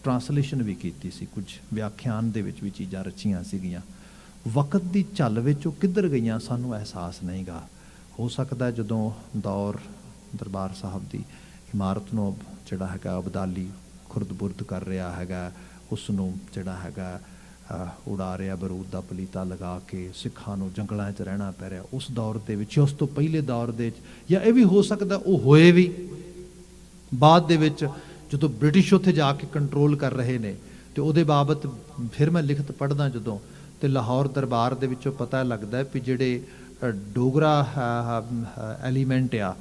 ਟਰਾਂਸਲੇਸ਼ਨ ਵੀ ਕੀਤੀ ਸੀ। ਕੁਝ ਵਿਆਖਿਆਨ ਦੇ ਵਿੱਚ ਵੀ ਚੀਜ਼ਾਂ ਰਚੀਆਂ ਸੀਗੀਆਂ। ਵਕਤ ਦੀ ਝੱਲ ਵਿੱਚ ਉਹ ਕਿੱਧਰ ਗਈਆਂ ਸਾਨੂੰ ਅਹਿਸਾਸ ਨਹੀਂ ਗਾ। ਹੋ ਸਕਦਾ ਜਦੋਂ ਦੌਰ ਦਰਬਾਰ ਸਾਹਿਬ ਦੀ ਇਮਾਰਤ ਨੂੰ ਜਿਹੜਾ ਹੈਗਾ ਅਬਦਾਲੀ ਖੁਰਦ-ਬੁਰਦ ਕਰ ਰਿਹਾ ਹੈਗਾ, ਉਸ ਨੂੰ ਜਿਹੜਾ ਹੈਗਾ ਉਡਾ ਰਿਹਾ ਬਰੂਦ ਦਾ ਪਲੀਤਾ ਲਗਾ ਕੇ, ਸਿੱਖਾਂ ਨੂੰ ਜੰਗਲਾਂ 'ਚ ਰਹਿਣਾ ਪੈ ਰਿਹਾ, ਉਸ ਦੌਰ ਦੇ ਵਿੱਚ, ਉਸ ਤੋਂ ਪਹਿਲੇ ਦੌਰ ਦੇ ਵਿੱਚ, ਜਾਂ ਇਹ ਵੀ ਹੋ ਸਕਦਾ ਉਹ ਹੋਏ ਵੀ ਬਾਅਦ ਦੇ ਵਿੱਚ ਜਦੋਂ ਬ੍ਰਿਟਿਸ਼ ਉੱਥੇ ਜਾ ਕੇ ਕੰਟਰੋਲ ਕਰ ਰਹੇ ਨੇ। ਤੇ ਉਹਦੇ ਬਾਬਤ ਫਿਰ ਮੈਂ ਲਿਖਤ ਪੜ੍ਹਦਾ ਜਦੋਂ, ਤੇ ਲਾਹੌਰ ਦਰਬਾਰ ਦੇ ਵਿੱਚੋਂ ਪਤਾ ਲੱਗਦਾ ਵੀ ਜਿਹੜੇ ਡੋਗਰਾ ਐਲੀਮੈਂਟ ਆ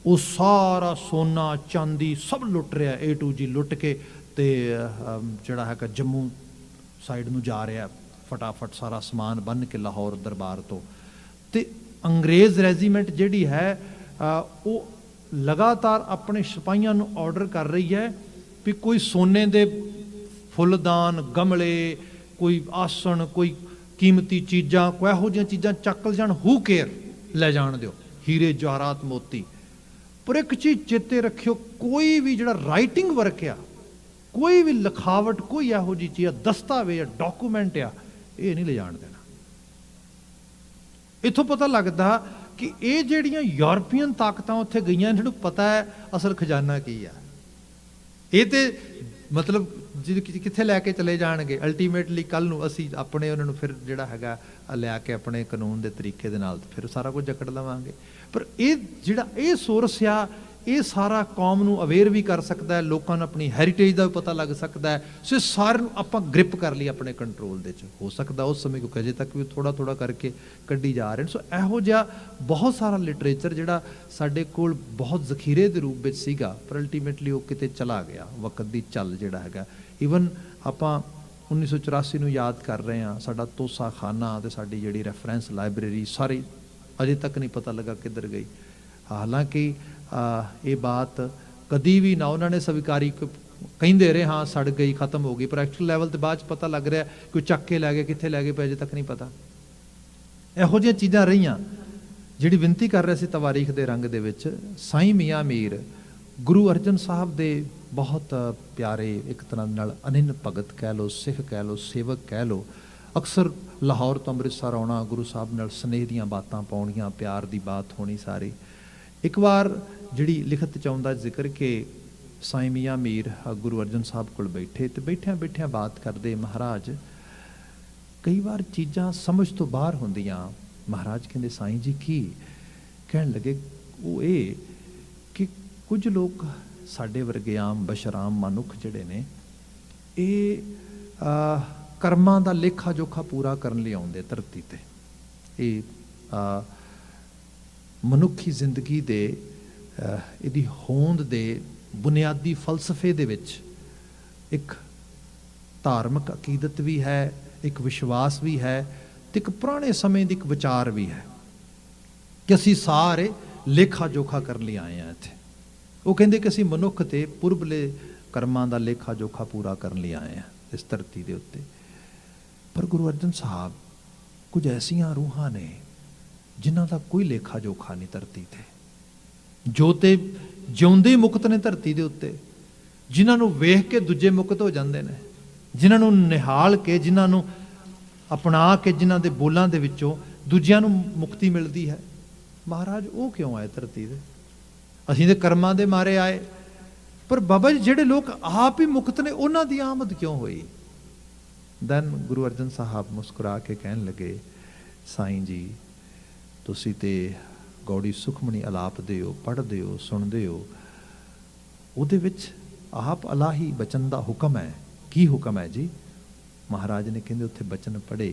ਉਹ ਸਾਰਾ ਸੋਨਾ ਚਾਂਦੀ ਸਭ ਲੁੱਟ ਰਿਹਾ, A to G ਲੁੱਟ ਕੇ, ਤੇ ਜਿਹੜਾ ਹੈਗਾ ਜੰਮੂ ਸਾਈਡ ਨੂੰ ਜਾ ਰਿਹਾ ਫਟਾਫਟ ਸਾਰਾ ਸਮਾਨ ਬੰਨ੍ਹ ਕੇ ਲਾਹੌਰ ਦਰਬਾਰ ਤੋਂ। ਤੇ ਅੰਗਰੇਜ਼ ਰੈਜੀਮੈਂਟ ਜਿਹੜੀ ਹੈ ਉਹ ਲਗਾਤਾਰ ਆਪਣੇ ਸਿਪਾਹੀਆਂ ਨੂੰ ਆਰਡਰ ਕਰ ਰਹੀ ਹੈ ਵੀ ਕੋਈ ਸੋਨੇ ਦੇ ਫੁੱਲਦਾਨ, ਗਮਲੇ, ਕੋਈ ਆਸਣ, ਕੋਈ ਕੀਮਤੀ ਚੀਜ਼ਾਂ, ਕੋਈ ਇਹੋ ਜਿਹੀਆਂ ਚੀਜ਼ਾਂ ਚੱਕ ਜਾਣ, ਹੂ ਕੇਅਰ ਲੈ ਜਾਣ ਦਿਓ, ਹੀਰੇ ਜਵਾਹਰਾਤ ਮੋਤੀ। ਪਰ ਇੱਕ ਚੀਜ਼ ਚੇਤੇ ਰੱਖਿਓ, ਕੋਈ ਵੀ ਜਿਹੜਾ ਰਾਈਟਿੰਗ ਵਰਕ ਆ, ਕੋਈ ਵੀ ਲਿਖਾਵਟ, ਕੋਈ ਇਹੋ ਜਿਹੀ ਚੀਜ਼, ਦਸਤਾਵੇਜ਼, ਡਾਕੂਮੈਂਟ ਆ, ਇਹ ਨਹੀਂ ਲੈ ਜਾਣ ਦੇਣਾ। ਇੱਥੋਂ ਪਤਾ ਲੱਗਦਾ ਕਿ ਇਹ ਜਿਹੜੀਆਂ ਯੂਰਪੀਅਨ ਤਾਕਤਾਂ ਉੱਥੇ ਗਈਆਂ, ਇਹਨਾਂ ਨੂੰ ਪਤਾ ਹੈ ਅਸਲ ਖਜ਼ਾਨਾ ਕੀ ਆ। ਇਹ ਤੇ मतलब कित्थे लैके चले जाणगे अल्टीमेटली कल नूं असीं अपने उन्हां नूं फिर जिहड़ा हैगा लैके अपने कानून के तरीके दे नाल फिर सारा कुछ जकड़ लवांगे। पर ये जिहड़ा ये सोर्स आ ये सारा कौम नूं अवेयर भी कर सकता है, लोगों नूं अपनी हैरीटेज का भी पता लग सकता है। सो सारे नूं आपां ग्रिप कर लिए अपने कंट्रोल दे च हो सकता उस समय, क्योंकि अजे तक भी थोड़ा थोड़ा करके कड्ढी जा रहे हैं। सो इहो जिहा बहुत सारा लिटरेचर जिहड़ा साडे कोल बहुत जखीरे के रूप में सीगा, पर अल्टीमेटली वो किते चला गया वक्त की चल जिहड़ा हैगा। ईवन आपां 1984 नूं याद कर रहे हैं, साडा तोसा खाना ते साडी जिहड़ी रैफरेंस लाइब्रेरी सारी अजे तक नहीं पता लगा किधर गई। हालांकि ये बात कदी भी ना उन्होंने स्वीकारी कहिंदे रहे हाँ सड़ गई खत्म हो गई, पर एक्चुअल लैवल तो बाद पता लग रहा कि चक के लै गए कित्थे लै गए पे अजे तक नहीं पता। इहो जिहियां चीज़ां रहीआं जिहड़ी विनती कर रहे सी तवारीख दे रंग दे विच। साईं मियाँ मीर गुरु अर्जन साहब दे बहुत प्यारे एक तरह नाल अनिन भगत कह लो, सिख कह लो, सेवक कह लो। अक्सर लाहौर तो अमृतसर आउणा, गुरु साहब नाल स्नेह दीआं बातां पाउणीआं, प्यार दी बात होनी सारी। एक बार जिहड़ी लिखत च आउंदा जिक्र कि साईं मियाँ मीर गुरु अर्जन साहब कोल बैठे तो बैठिया बैठिया बात करते, महाराज कई बार चीज़ां समझ तो बाहर होंदियां। महाराज कहते साईं जी की कहन लगे, वो ये कि कुछ लोग साडे वर्गे आम बशराम मनुख जिहड़े ने ये कर्मां दा लेखा जोखा पूरा करन लई आउंदे धरती ते। ये मनुखी जिंदगी दे इहदी होंद दे बुनियादी फलसफे दे विच एक धार्मिक अकीदत भी है, एक विश्वास भी है, तो एक पुराने समय की एक विचार भी है कि असी सारे लेखा जोखा करन लई आए हैं इत्थे। वो कहंदे कि असी मनुख ते पुरबले कर्मां दा लेखा जोखा पूरा करन लई आए हैं इस धरती दे उत्ते। पर गुरु अर्जन साहब कुछ ऐसियां रूहां ने जिन्हां दा कोई लेखा जोखा नहीं धरती ते, जो ते जिउंदे मुक्त ने धरती दे उत्ते, जिन्हां नूं वेख के दूजे मुक्त हो जांदे ने, जिन्हां नूं निहाल के, जिन्हां नूं अपना के, जिन्हां दे बोलां दे विचों दूजियां नूं मुक्ति मिलदी है। महाराज वो क्यों आए धरती दे? असीं दे कर्मां दे मारे आए, पर बाबा जी जिहड़े लोग आप ही मुक्त ने उन्हां दी आमद क्यों होई? दैन गुरु अर्जन साहब मुस्कुरा के कहन लगे, साईं जी तुसीं ते गौड़ी सुखमनी अलापदे हो, पढ़दे हो, सुनदे हो, उहदे विच आप अलाही बचन दा हुक्म है। की हुक्म है जी? महाराज ने कहंदे उत्थे बचन पढ़े,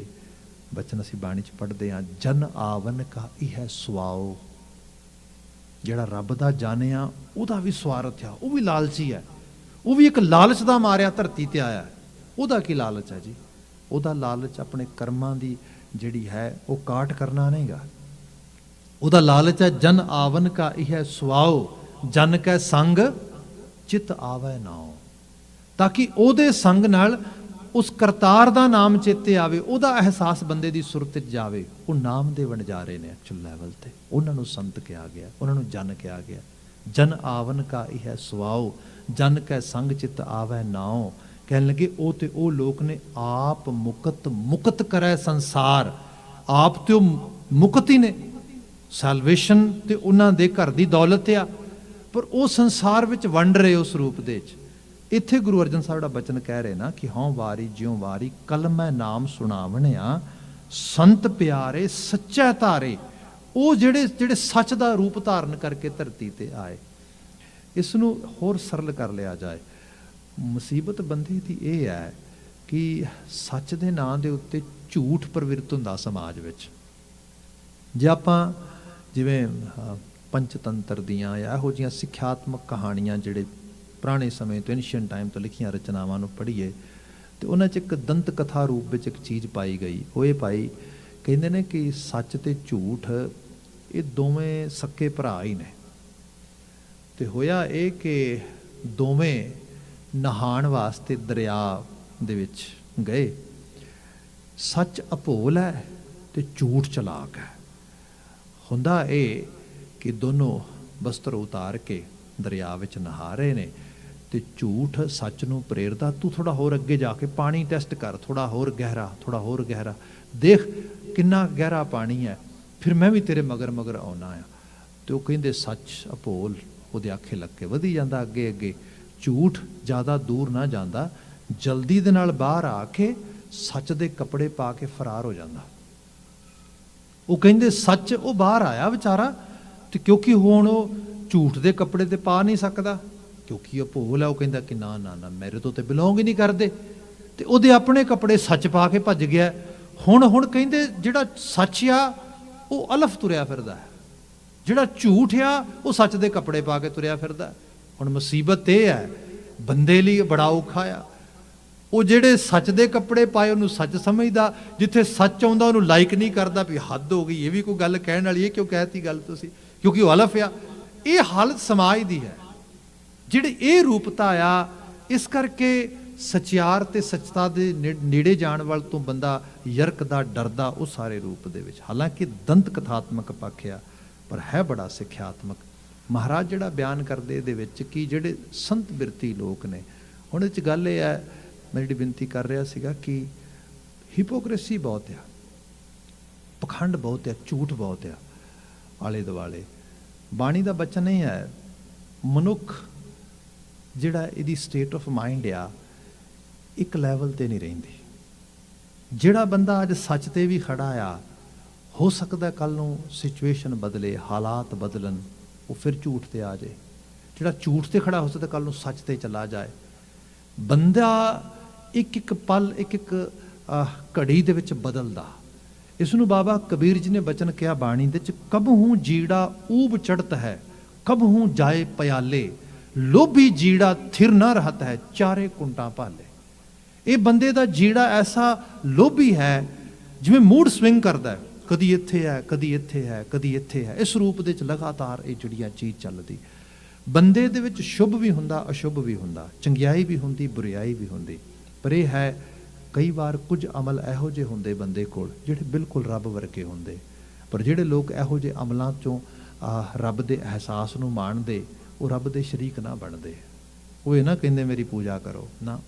बचन असीं बाणी च पढ़दे हां, जन आवन का इह सुआओ। जिहड़ा रब दा जानिया उहदा भी स्वार्थ आ, वो भी लालची है, वो भी एक लालच दा मारिया धरती ते आया। उहदा की लालच है जी? उहदा लालच अपने कर्मां दी जिहड़ी है वो काट करना नहींगा। उहदा लालच है जन आवन का इह सुआओ, जन कै संग चित आवे नाओ, ताकि ओहदे संग नाल उस करतार दा नाम चेते आवे, ओहदा एहसास बंदे दी सुरत च जावे। वो नाम दे वणजारे ने एक्चुअल लैवल ते, उन्हां नूं संत कहा गया, उन्हां नूं जन कहा गया। जन आवन का इह सुआओ, जन कै संग चित आवे नाओ। कहन लगे ओ ते ओ लोक ने आप मुकत मुकत करे संसार। आप ते मुकत ही ने, सैल्वेशन ते उन्हां दे घर दी दौलत आ, पर वो संसार विच वंड रहे उस रूप दे च। इत्थे गुरु अर्जन साहब दा बचन कह रहे ना कि हाँ वारी ज्यों वारी कलमै नाम सुनावणिया, संत प्यारे सच्चै धारे। वो जिहड़े जिहड़े सच दा रूप धारण करके धरती ते आए। इस नूं होर सरल कर लिया जाए, मुसीबत बंदे दी ये है कि सच दे नां दे उत्ते झूठ प्रवृत्त हुंदा समाज विच। जे आपां जिवें पंचतंत्र दियां या इहो जिहियां सिੱਖਿਆਤਮਕ कहानियां जिहड़े पुराने समय तो एंशियंट टाइम तो लिखियां रचनावां नूं पढ़ीए तो उन्हां च एक दंत कथा रूप विच एक चीज़ पाई गई। वो ये पाई, कहंदे ने कि सच ते झूठ ये दोवें सक्के भरा ही ने। ते होया ये कि दोवें नहाण वास्ते दरिया दे विच गए। सच अभोल है ते झूठ चलाक है। हुंदा ये कि दोनों वस्त्र उतार के दरिया विच नहा रहे ने, ते झूठ सच नूं प्रेरदा, तू थोड़ा होर अगे जाके पानी टेस्ट कर, थोड़ा होर गहरा, थोड़ा होर गहरा, देख किन्ना गहरा पानी है, फिर मैं भी तेरे मगर मगर आउणा आ। ते वो कहिंदे सच अभोल उहदे आखे लग के वधी जांदा अगे अगे। ਝੂਠ ਜ਼ਿਆਦਾ ਦੂਰ ਨਾ ਜਾਂਦਾ, ਜਲਦੀ ਦੇ ਨਾਲ ਬਾਹਰ ਆ ਕੇ ਸੱਚ ਦੇ ਕੱਪੜੇ ਪਾ ਕੇ ਫਰਾਰ ਹੋ ਜਾਂਦਾ। ਉਹ ਕਹਿੰਦੇ ਸੱਚ ਉਹ ਬਾਹਰ ਆਇਆ ਵਿਚਾਰਾ, ਤੇ ਕਿਉਂਕਿ ਹੁਣ ਉਹ ਝੂਠ ਦੇ ਕੱਪੜੇ ਤੇ ਪਾ ਨਹੀਂ ਸਕਦਾ, ਕਿਉਂਕਿ ਉਹ ਭੋਲ ਹੈ, ਉਹ ਕਹਿੰਦਾ ਕਿ ਨਾ ਨਾ ਨਾ ਮੇਰੇ ਤੋਂ ਤੇ ਬਿਲੋਂਗ ਹੀ ਨਹੀਂ ਕਰਦੇ, ਤੇ ਉਹਦੇ ਆਪਣੇ ਕੱਪੜੇ ਸੱਚ ਪਾ ਕੇ ਭੱਜ ਗਿਆ। ਹੁਣ ਕਹਿੰਦੇ ਜਿਹੜਾ ਸੱਚ ਆ ਉਹ ਅਲਫ ਤੁਰਿਆ ਫਿਰਦਾ ਹੈ, ਜਿਹੜਾ ਝੂਠ ਆ ਉਹ ਸੱਚ ਦੇ ਕੱਪੜੇ ਪਾ ਕੇ ਤੁਰਿਆ ਫਿਰਦਾ। ਹੁਣ ਮੁਸੀਬਤ ਇਹ ਹੈ, ਬੰਦੇ ਲਈ ਬੜਾ ਔਖਾ ਆ। ਉਹ ਜਿਹੜੇ ਸੱਚ ਦੇ ਕੱਪੜੇ ਪਾਏ ਉਹਨੂੰ ਸੱਚ ਸਮਝਦਾ, ਜਿੱਥੇ ਸੱਚ ਆਉਂਦਾ ਉਹਨੂੰ ਲਾਈਕ ਨਹੀਂ ਕਰਦਾ, ਵੀ ਹੱਦ ਹੋ ਗਈ, ਇਹ ਵੀ ਕੋਈ ਗੱਲ ਕਹਿਣ ਵਾਲੀ ਹੈ, ਕਿਉਂ ਕਹਿਤੀ ਗੱਲ ਤੁਸੀਂ, ਕਿਉਂਕਿ ਉਹ ਅਲਫ ਆ। ਇਹ ਹਾਲਤ ਸਮਾਜ ਦੀ ਹੈ, ਜਿਹੜੇ ਇਹ ਰੂਪਤਾ ਆ। ਇਸ ਕਰਕੇ ਸਚਿਆਰ ਤੇ ਸੱਚਤਾ ਦੇ ਨੇੜੇ ਜਾਣ ਵੱਲ ਤੋਂ ਬੰਦਾ ਯਰਕਦਾ ਡਰਦਾ ਉਹ ਸਾਰੇ ਰੂਪ ਦੇ ਵਿੱਚ। ਹਾਲਾਂਕਿ ਦੰਤ ਕਥਾਤਮਕ ਪੱਖ ਆ, ਪਰ ਹੈ ਬੜਾ ਸਿੱਖਿਆਤਮਕ। ਮਹਾਰਾਜ ਜਿਹੜਾ ਬਿਆਨ ਕਰਦੇ ਇਹਦੇ ਵਿੱਚ ਕਿ ਜਿਹੜੇ ਸੰਤ ਬਿਰਤੀ ਲੋਕ ਨੇ, ਹੁਣ ਇਹ 'ਚ ਗੱਲ ਇਹ ਹੈ, ਮੈਂ ਜਿਹੜੀ ਬੇਨਤੀ ਕਰ ਰਿਹਾ ਸੀਗਾ ਕਿ ਹਿਪੋਕ੍ਰੇਸੀ ਬਹੁਤ ਆ, ਪਖੰਡ ਬਹੁਤ ਆ, ਝੂਠ ਬਹੁਤ ਆ ਆਲੇ ਦੁਆਲੇ। ਬਾਣੀ ਦਾ ਬਚਨ ਇਹ ਹੈ, ਮਨੁੱਖ ਜਿਹੜਾ ਇਹਦੀ ਸਟੇਟ ਆਫ ਮਾਈਂਡ ਆ ਇੱਕ ਲੈਵਲ ਤੇ ਨਹੀਂ ਰਹਿੰਦੀ। ਜਿਹੜਾ ਬੰਦਾ ਅੱਜ ਸੱਚ ਤੇ ਵੀ ਖੜਾ ਆ, ਹੋ ਸਕਦਾ ਕੱਲ ਨੂੰ ਸਿਚੁਏਸ਼ਨ ਬਦਲੇ, ਹਾਲਾਤ ਬਦਲਣ, ਉਹ ਫਿਰ ਝੂਠ ਤੇ ਆ ਜਾਏ। ਜਿਹੜਾ ਝੂਠ ਤੇ ਖੜਾ ਹੋ ਸਕਦਾ ਕੱਲ ਨੂੰ ਸੱਚ ਤੇ ਚਲਾ ਜਾਏ। ਬੰਦਾ ਇੱਕ ਇੱਕ ਪਲ, ਇੱਕ ਇੱਕ ਘੜੀ ਦੇ ਵਿੱਚ ਬਦਲਦਾ। ਇਸ ਨੂੰ ਬਾਬਾ ਕਬੀਰ ਜੀ ਨੇ ਬਚਨ ਕਿਹਾ ਬਾਣੀ ਦੇ ਵਿੱਚ, ਕਬਹੂ ਜੀੜਾ ਊਬ ਚੜਤ ਹੈ, ਕਬਹੂ ਜਾਏ ਪਿਆਲੇ, ਲੋਭੀ ਜੀੜਾ ਥਿਰ ਨਾ ਰਹਤ ਹੈ, ਚਾਰੇ ਕੁੰਟਾਂ ਭਾਲੇ। ਇਹ ਬੰਦੇ ਦਾ ਜੀੜਾ ਐਸਾ ਲੋਭੀ ਹੈ, ਜਿਵੇਂ ਮੂਡ ਸਵਿੰਗ ਕਰਦਾ ਹੈ, ਕਦੀ ਇੱਥੇ ਹੈ, ਕਦੀ ਇੱਥੇ ਹੈ, ਕਦੀ ਇੱਥੇ ਹੈ। ਇਸ ਰੂਪ ਦੇ ਵਿੱਚ ਲਗਾਤਾਰ ਇਹ ਜਿਹੜੀਆਂ ਚੀਜ਼ ਚੱਲਦੀ। ਬੰਦੇ ਦੇ ਵਿੱਚ ਸ਼ੁਭ ਵੀ ਹੁੰਦਾ, ਅਸ਼ੁਭ ਵੀ ਹੁੰਦਾ, ਚੰਗਿਆਈ ਵੀ ਹੁੰਦੀ, ਬੁਰਿਆਈ ਵੀ ਹੁੰਦੀ। ਪਰ ਇਹ ਹੈ ਕਈ ਵਾਰ ਕੁਝ ਅਮਲ ਇਹੋ ਜਿਹੇ ਹੁੰਦੇ ਬੰਦੇ ਕੋਲ ਜਿਹੜੇ ਬਿਲਕੁਲ ਰੱਬ ਵਰਗੇ ਹੁੰਦੇ। ਪਰ ਜਿਹੜੇ ਲੋਕ ਇਹੋ ਜਿਹੇ ਅਮਲਾਂ ਚੋਂ ਰੱਬ ਦੇ ਅਹਿਸਾਸ ਨੂੰ ਮਾਣਦੇ, ਉਹ ਰੱਬ ਦੇ ਸ਼ਰੀਕ ਨਾ ਬਣਦੇ। ਉਹ ਇਹ ਨਾ ਕਹਿੰਦੇ ਮੇਰੀ ਪੂਜਾ ਕਰੋ, ਨਾ।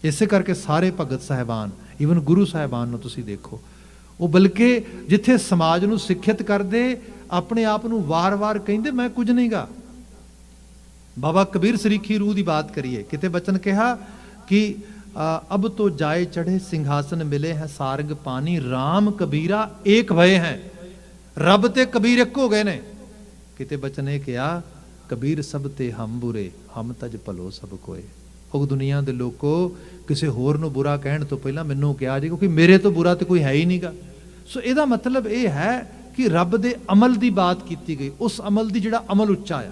ਇਸੇ ਕਰਕੇ ਸਾਰੇ ਭਗਤ ਸਾਹਿਬਾਨ, ਈਵਨ ਗੁਰੂ ਸਾਹਿਬਾਨ ਨੂੰ ਤੁਸੀਂ ਦੇਖੋ, ਉਹ ਬਲਕਿ ਜਿੱਥੇ ਸਮਾਜ ਨੂੰ ਸਿੱਖਿਅਤ ਕਰਦੇ, ਆਪਣੇ ਆਪ ਨੂੰ ਵਾਰ-ਵਾਰ ਕਹਿੰਦੇ ਮੈਂ ਕੁਝ ਨਹੀਂ ਗਾ। ਬਾਬਾ ਕਬੀਰ ਸਰੀਖੀ ਰੂਹ ਦੀ ਬਾਤ ਕਰੀਏ, ਕਿਤੇ ਬਚਨ ਕਿਹਾ ਕਿ ਅਬ ਤੋਂ ਜਾਏ ਚੜ੍ਹੇ ਸਿੰਘਾਸਨ ਮਿਲੇ ਹੈ ਸਾਰੰਗ ਪਾਣੀ, ਰਾਮ ਕਬੀਰਾ ਏਕ ਭਏ ਹੈ। ਰੱਬ ਤੇ ਕਬੀਰ ਇੱਕ ਹੋ ਗਏ ਨੇ। ਕਿਤੇ ਬਚਨ ਇਹ ਕਿਹਾ, ਕਬੀਰ ਸਭ ਤੇ ਹਮ ਬੁਰੇ, ਹਮ ਤਜ ਭਲੋ ਸਭ ਕੋਏ। ਉਹ ਦੁਨੀਆ ਦੇ ਲੋਕੋ, ਕਿਸੇ ਹੋਰ ਨੂੰ ਬੁਰਾ ਕਹਿਣ ਤੋਂ ਪਹਿਲਾਂ ਮੈਨੂੰ ਕਿਹਾ ਜੀ, ਕਿਉਂਕਿ ਮੇਰੇ ਤੋਂ ਬੁਰਾ ਤੇ ਕੋਈ ਹੈ ਹੀ ਨਹੀਂਗਾ। ਸੋ ਇਹਦਾ ਮਤਲਬ ਇਹ ਹੈ ਕਿ ਰੱਬ ਦੇ ਅਮਲ ਦੀ ਬਾਤ ਕੀਤੀ ਗਈ, ਉਸ ਅਮਲ ਦੀ ਜਿਹੜਾ ਅਮਲ ਉੱਚਾ ਆ।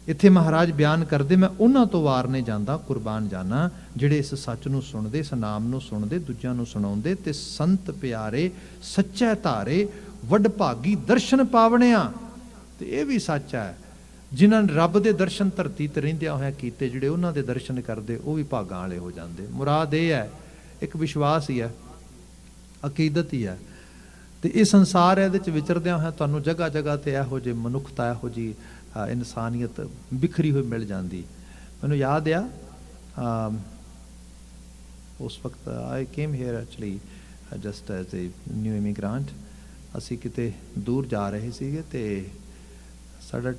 ਇੱਥੇ ਮਹਾਰਾਜ ਬਿਆਨ ਕਰਦੇ, ਮੈਂ ਉਹਨਾਂ ਤੋਂ ਵਾਰ ਨਹੀਂ ਜਾਂਦਾ, ਕੁਰਬਾਨ ਜਾਣਾ, ਜਿਹੜੇ ਇਸ ਸੱਚ ਨੂੰ ਸੁਣਦੇ, ਇਸ ਨਾਮ ਨੂੰ ਸੁਣਦੇ, ਦੂਜਿਆਂ ਨੂੰ ਸੁਣਾਉਂਦੇ, ਤੇ ਸੰਤ ਪਿਆਰੇ ਸੱਚੇ ਧਾਰੇ, ਵੱਡ ਭਾਗੀ ਦਰਸ਼ਨ ਪਾਵਣਿਆ। ਤੇ ਇਹ ਵੀ ਸੱਚ ਹੈ, ਜਿਨ੍ਹਾਂ ਨੇ ਰੱਬ ਦੇ ਦਰਸ਼ਨ ਧਰਤੀ ਤੇ ਰਹਿੰਦਿਆਂ ਹੋਇਆ ਕੀਤੇ, ਜਿਹੜੇ ਉਹਨਾਂ ਦੇ ਦਰਸ਼ਨ ਕਰਦੇ ਉਹ ਵੀ ਭਾਗਾਂ ਵਾਲੇ ਹੋ ਜਾਂਦੇ। ਮੁਰਾਦ ਇਹ ਹੈ, ਇੱਕ ਵਿਸ਼ਵਾਸ ਹੀ ਹੈ, ਅਕੀਦਤ ਹੀ ਹੈ। ਤੇ ਇਹ ਸੰਸਾਰ ਇਹਦੇ ਚ ਵਿਚਰਦਿਆਂ ਹੋਇਆ ਤੁਹਾਨੂੰ ਜਗ੍ਹਾ ਜਗ੍ਹਾ ਤੇ ਇਹੋ ਜਿਹੀ ਮਨੁੱਖਤਾ, ਇਹੋ ਜਿਹੀ ਇਨਸਾਨੀਅਤ ਬਿਖਰੀ ਹੋਈ ਮਿਲ ਜਾਂਦੀ। ਮੈਨੂੰ ਯਾਦ ਆ ਉਸ ਵਕਤ I came here actually just as a new immigrant. ਅਸੀਂ ਕਿਤੇ ਦੂਰ ਜਾ ਰਹੇ ਸੀਗੇ ਤੇ ਸਾਡਾ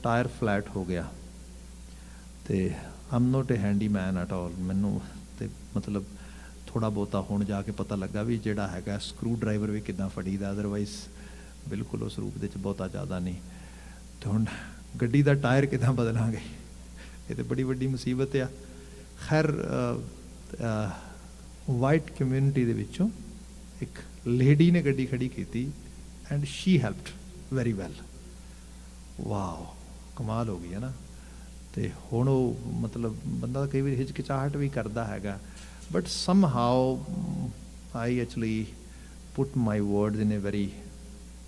ਟਾਇਰ ਫਲੈਟ ਹੋ ਗਿਆ। ਤੇ I'm not a handyman at all. ਮੈਨੂੰ ਤੇ ਮਤਲਬ ਥੋੜ੍ਹਾ ਬਹੁਤਾ ਹੁਣ ਜਾ ਕੇ ਪਤਾ ਲੱਗਾ ਵੀ ਜਿਹੜਾ ਹੈਗਾ ਸਕਰੂ ਡਰਾਈਵਰ ਵੀ ਕਿੱਦਾਂ ਫੜੀਦਾ, ਅਦਰਵਾਈਜ਼ ਬਿਲਕੁਲ ਉਸ ਰੂਪ ਦੇ ਵਿੱਚ ਬਹੁਤਾ ਜ਼ਿਆਦਾ ਨਹੀਂ। ਤੇ ਹੁਣ ਗੱਡੀ ਦਾ ਟਾਇਰ ਕਿੱਦਾਂ ਬਦਲਾਂਗੇ, ਇਹ ਤਾਂ ਬੜੀ ਵੱਡੀ ਮੁਸੀਬਤ ਆ। ਖੈਰ ਵਾਈਟ ਕਮਿਊਨਿਟੀ ਦੇ ਵਿੱਚੋਂ ਇੱਕ ਲੇਡੀ ਨੇ ਗੱਡੀ ਖੜੀ ਕੀਤੀ and she helped very well. Wow, ਕਮਾਲ ਹੋ ਗਈ ਹੈ ਨਾ। ਤੇ ਹੁਣ ਉਹ ਮਤਲਬ ਬੰਦਾ ਕਈ ਵਾਰੀ ਹਿਚਕਿਚਾਹਟ ਵੀ ਕਰਦਾ ਹੈਗਾ, but somehow I actually put my words in a very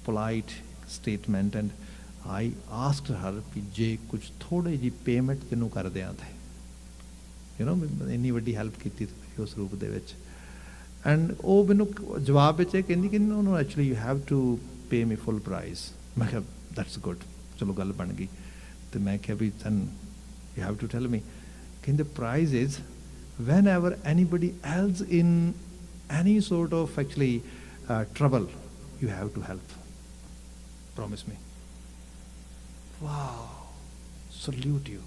polite statement and I asked her ਕਿ ਜੇ ਕੁਝ ਥੋੜੀ ਜਿਹੀ ਪੇਮੈਂਟ ਤੈਨੂੰ ਕਰ ਦਿਆਂ ਤੇ ਇੰਨੀ ਵੱਡੀ ਹੈਲਪ ਕੀਤੀ ਉਸ ਰੂਪ ਦੇ ਵਿੱਚ। ਐਂਡ ਉਹ ਮੈਨੂੰ ਜਵਾਬ ਵਿੱਚ ਇਹ ਕਹਿੰਦੀ ਕਿ no actually you have to pay me full price. ਮੈਂ ਕਿਹਾ ਦੈਟਸ ਗੁੱਡ, ਚਲੋ ਗੱਲ ਬਣ ਗਈ। ਤੇ ਮੈਂ ਕਿਹਾ ਵੀ then you have to tell me. ਕਹਿੰਦੇ price is whenever anybody else in any sort of actually trouble, you have to help. Promise me. Wow, salute you.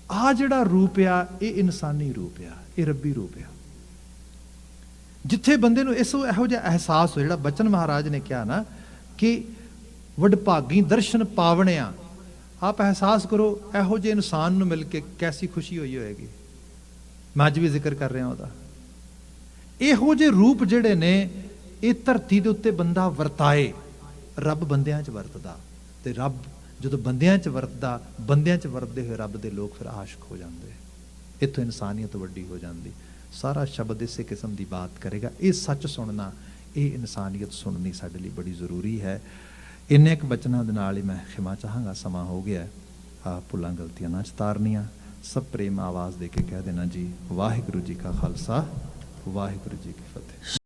ਆ ਜਿਹੜਾ ਰੂਪ ਆ ਇਹ ਇਨਸਾਨੀ ਰੂਪ ਆ, ਇਹ ਰੱਬੀ ਰੂਪ ਆ। ਜਿੱਥੇ ਬੰਦੇ ਨੂੰ ਇਹੋ ਜਿਹਾ ਅਹਿਸਾਸ ਹੋ, ਜਿਹੜਾ ਬਚਨ ਮਹਾਰਾਜ ਨੇ ਕਿਹਾ ਨਾ ਕਿ ਵਡਭਾਗੀ ਦਰਸ਼ਨ ਪਾਵਣਿਆ, ਆਪ ਅਹਿਸਾਸ ਕਰੋ ਇਹੋ ਜਿਹੇ ਇਨਸਾਨ ਨੂੰ ਮਿਲ ਕੇ ਕੈਸੀ ਖੁਸ਼ੀ ਹੋਈ ਹੋਏਗੀ। ਮੈਂ ਅੱਜ ਵੀ ਜ਼ਿਕਰ ਕਰ ਰਿਹਾ ਉਹਦਾ। ਇਹੋ ਜਿਹੇ ਰੂਪ ਜਿਹੜੇ ਨੇ ਇਹ ਧਰਤੀ ਦੇ ਉੱਤੇ ਬੰਦਾ ਵਰਤਾਏ, ਰੱਬ ਬੰਦਿਆਂ 'ਚ ਵਰਤਦਾ, ਤੇ ਰੱਬ ਜਦੋਂ ਬੰਦਿਆਂ 'ਚ ਵਰਤਦਾ, ਬੰਦਿਆਂ 'ਚ ਵਰਤਦੇ ਹੋਏ ਰੱਬ ਦੇ ਲੋਕ ਫਿਰ ਆਸ਼ਿਕ ਹੋ ਜਾਂਦੇ। ਇੱਥੋਂ ਇਨਸਾਨੀਅਤ ਵੱਡੀ ਹੋ ਜਾਂਦੀ। ਸਾਰਾ ਸ਼ਬਦ ਇਸੇ ਕਿਸਮ ਦੀ ਬਾਤ ਕਰੇਗਾ। ਇਹ ਸੱਚ ਸੁਣਨਾ, ਇਹ ਇਨਸਾਨੀਅਤ ਸੁਣਨੀ ਸਾਡੇ ਲਈ ਬੜੀ ਜ਼ਰੂਰੀ ਹੈ। ਇੰਨੇ ਕੁ ਬਚਨਾਂ ਦੇ ਨਾਲ ਹੀ ਮੈਂ ਖਿਮਾ ਚਾਹਾਂਗਾ, ਸਮਾਂ ਹੋ ਗਿਆ। ਭੁੱਲਾਂ ਗਲਤੀਆਂ ਨਾ ਚਤਾਰਨੀਆਂ। ਸਭ ਪ੍ਰੇਮ ਆਵਾਜ਼ ਦੇ ਕੇ ਕਹਿ ਦੇਣਾ ਜੀ, ਵਾਹਿਗੁਰੂ ਜੀ ਕਾ ਖਾਲਸਾ, ਵਾਹਿਗੁਰੂ ਜੀ ਕੀ ਫਤਿਹ।